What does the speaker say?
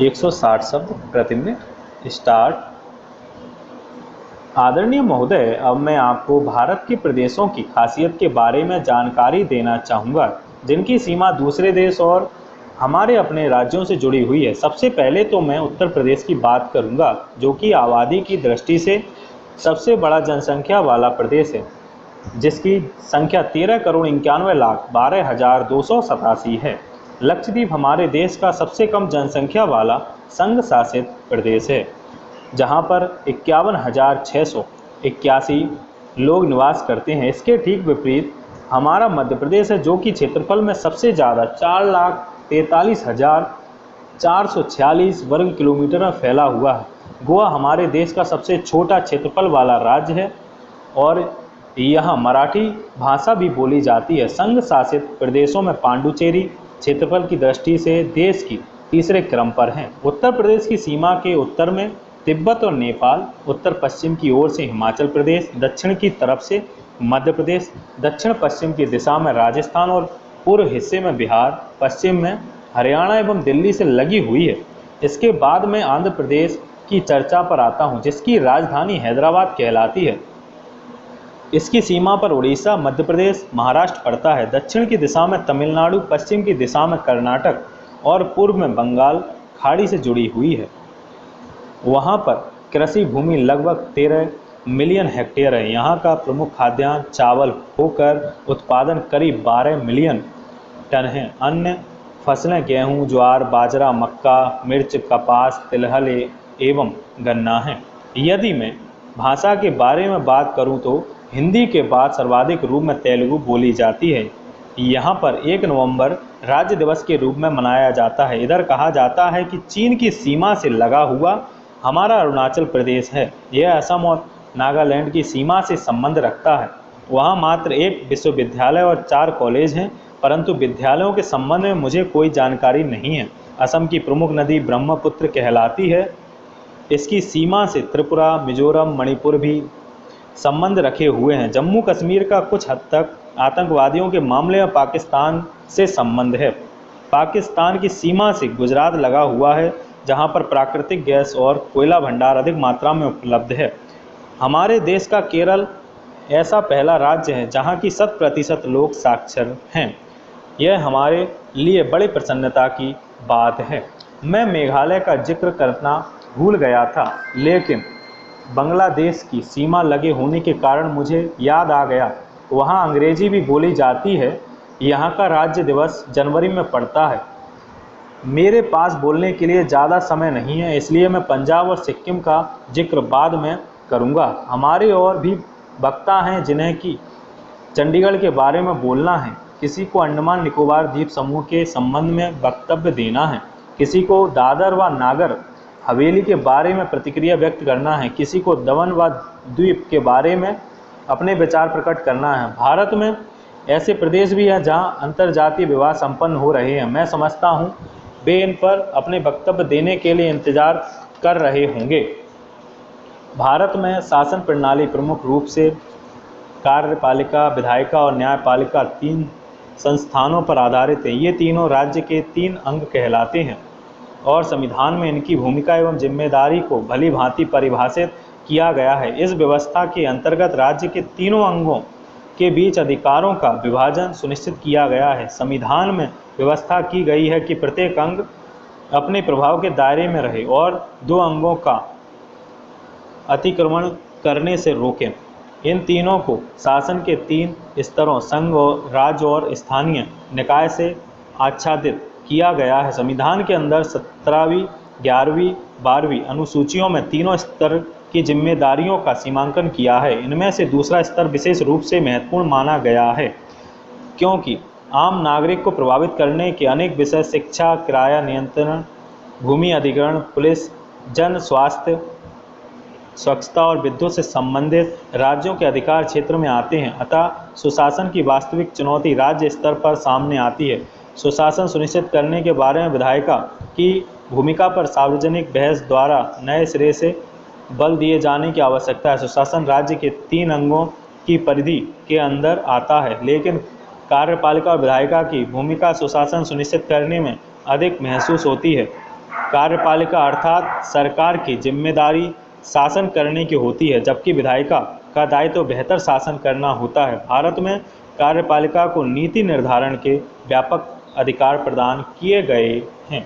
160 शब्द प्रति minute. Start. आदरणीय महोदय, अब मैं आपको भारत के प्रदेशों की खासियत के बारे में जानकारी देना चाहूँगा, जिनकी सीमा दूसरे देश और हमारे अपने राज्यों से जुड़ी हुई है। सबसे पहले तो मैं उत्तर प्रदेश की बात करूँगा, जो कि आबादी की दृष्टि से सबसे बड़ा जनसंख्या वाला प्रदेश है, जिसकी संख्या 13,91,12,287 है। लक्षद्वीप हमारे देश का सबसे कम जनसंख्या वाला संघ शासित प्रदेश है, जहां पर 51,681 लोग निवास करते हैं। इसके ठीक विपरीत हमारा मध्य प्रदेश है, जो कि क्षेत्रफल में सबसे ज़्यादा 4,43,446 वर्ग किलोमीटर में फैला हुआ है। गोवा हमारे देश का सबसे छोटा क्षेत्रफल वाला राज्य है और यहाँ मराठी भाषा भी बोली जाती है। संघ शासित प्रदेशों में पांडुचेरी क्षेत्रफल की दृष्टि से देश की तीसरे क्रम पर हैं। उत्तर प्रदेश की सीमा के उत्तर में तिब्बत और नेपाल, उत्तर पश्चिम की ओर से हिमाचल प्रदेश, दक्षिण की तरफ से मध्य प्रदेश, दक्षिण पश्चिम की दिशा में राजस्थान और पूर्व हिस्से में बिहार, पश्चिम में हरियाणा एवं दिल्ली से लगी हुई है। इसके बाद मैं आंध्र प्रदेश की चर्चा पर आता हूँ, जिसकी राजधानी हैदराबाद कहलाती है। इसकी सीमा पर उड़ीसा, मध्य प्रदेश, महाराष्ट्र पड़ता है। दक्षिण की दिशा में तमिलनाडु, पश्चिम की दिशा में कर्नाटक और पूर्व में बंगाल खाड़ी से जुड़ी हुई है। वहाँ पर कृषि भूमि लगभग 13 मिलियन हेक्टेयर है। यहाँ का प्रमुख खाद्यान्न चावल होकर उत्पादन करीब 12 मिलियन टन है। अन्य फसलें गेहूँ, ज्वार, बाजरा, मक्का, मिर्च, कपास, तिलहन एवं गन्ना हैं। यदि मैं भाषा के बारे में बात करूं तो हिंदी के बाद सर्वाधिक रूप में तेलुगु बोली जाती है। यहाँ पर 1 नवंबर राज्य दिवस के रूप में मनाया जाता है। इधर कहा जाता है कि चीन की सीमा से लगा हुआ हमारा अरुणाचल प्रदेश है। यह असम और नागालैंड की सीमा से संबंध रखता है। वहाँ मात्र 1 विश्वविद्यालय और 4 कॉलेज हैं, परंतु विद्यालयों के संबंध में मुझे कोई जानकारी नहीं है। असम की प्रमुख नदी ब्रह्मपुत्र कहलाती है। इसकी सीमा से त्रिपुरा, मिजोरम, मणिपुर भी संबंध रखे हुए हैं। जम्मू कश्मीर का कुछ हद तक आतंकवादियों के मामले में पाकिस्तान से संबंध है। पाकिस्तान की सीमा से गुजरात लगा हुआ है, जहां पर प्राकृतिक गैस और कोयला भंडार अधिक मात्रा में उपलब्ध है। हमारे देश का केरल ऐसा पहला राज्य है जहां की 100% लोग साक्षर हैं। यह हमारे लिए बड़ी प्रसन्नता की बात है। मैं मेघालय का जिक्र करना भूल गया था, लेकिन बांग्लादेश की सीमा लगे होने के कारण मुझे याद आ गया। वहाँ अंग्रेजी भी बोली जाती है। यहाँ का राज्य दिवस जनवरी में पड़ता है। मेरे पास बोलने के लिए ज़्यादा समय नहीं है, इसलिए मैं पंजाब और सिक्किम का जिक्र बाद में करूँगा। हमारे और भी वक्ता हैं जिन्हें कि चंडीगढ़ के बारे में बोलना है, किसी को अंडमान निकोबार द्वीप समूह के संबंध में वक्तव्य देना है, किसी को दादर व नागर हवेली के बारे में प्रतिक्रिया व्यक्त करना है, किसी को दमन व द्वीप के बारे में अपने विचार प्रकट करना है। भारत में ऐसे प्रदेश भी हैं जहां अंतर्जातीय विवाह संपन्न हो रहे हैं। मैं समझता हूं वे इन पर अपने वक्तव्य देने के लिए इंतजार कर रहे होंगे। भारत में शासन प्रणाली प्रमुख रूप से कार्यपालिका, विधायिका और न्यायपालिका 3 संस्थानों पर आधारित है। ये तीनों राज्य के 3 अंग कहलाते हैं और संविधान में इनकी भूमिका एवं जिम्मेदारी को भली भांति परिभाषित किया गया है। इस व्यवस्था के अंतर्गत राज्य के तीनों अंगों के बीच अधिकारों का विभाजन सुनिश्चित किया गया है। संविधान में व्यवस्था की गई है कि प्रत्येक अंग अपने प्रभाव के दायरे में रहे और 2 अंगों का अतिक्रमण करने से रोकें। इन तीनों को शासन के 3 स्तरों संघ और राज्य और स्थानीय निकाय से आच्छादित किया गया है। संविधान के अंदर 17वीं, 11वीं, 12वीं अनुसूचियों में तीनों स्तर की जिम्मेदारियों का सीमांकन किया है। इनमें से दूसरा स्तर विशेष रूप से महत्वपूर्ण माना गया है, क्योंकि आम नागरिक को प्रभावित करने के अनेक विषय शिक्षा, किराया नियंत्रण, भूमि अधिग्रहण, पुलिस, जन स्वास्थ्य, स्वच्छता और विद्युत से संबंधित राज्यों के अधिकार क्षेत्र में आते हैं। अतः सुशासन की वास्तविक चुनौती राज्य स्तर पर सामने आती है। सुशासन सुनिश्चित करने के बारे में विधायिका की भूमिका पर सार्वजनिक बहस द्वारा नए सिरे से बल दिए जाने की आवश्यकता है। सुशासन राज्य के 3 अंगों की परिधि के अंदर आता है, लेकिन कार्यपालिका और विधायिका की भूमिका सुशासन सुनिश्चित करने में अधिक महसूस होती है। कार्यपालिका अर्थात सरकार की जिम्मेदारी शासन करने की होती है, जबकि विधायिका का दायित्व बेहतर शासन करना होता है। भारत में कार्यपालिका को नीति निर्धारण के व्यापक अधिकार प्रदान किए गए हैं।